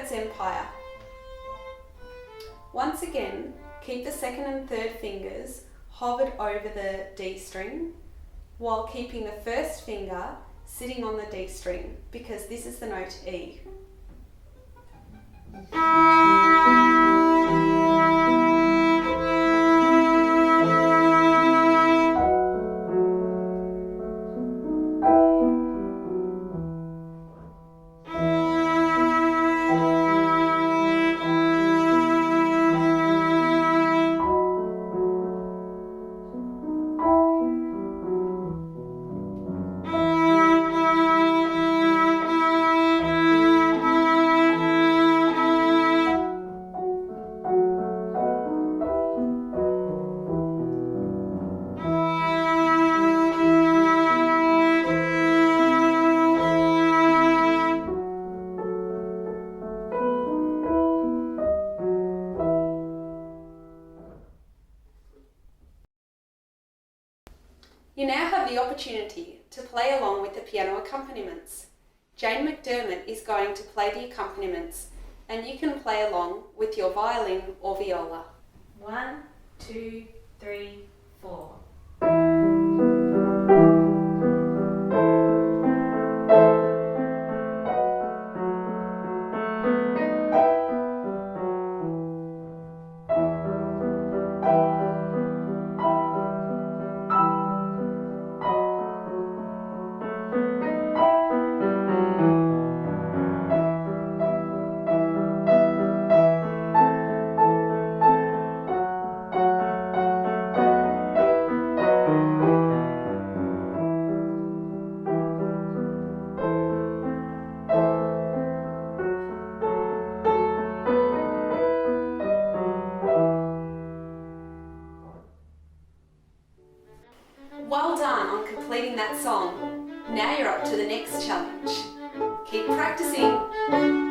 Egberts Empire. Once again, keep the second and third fingers hovered over the D string while keeping the first finger sitting on the D string, because this is the note E. You now have the opportunity to play along with the piano accompaniments. Jane McDermott is going to play the accompaniments, and you can play along with your violin or viola. 1, 2, 3, 4. Well done on completing that song. Now you're up to the next challenge. Keep practicing.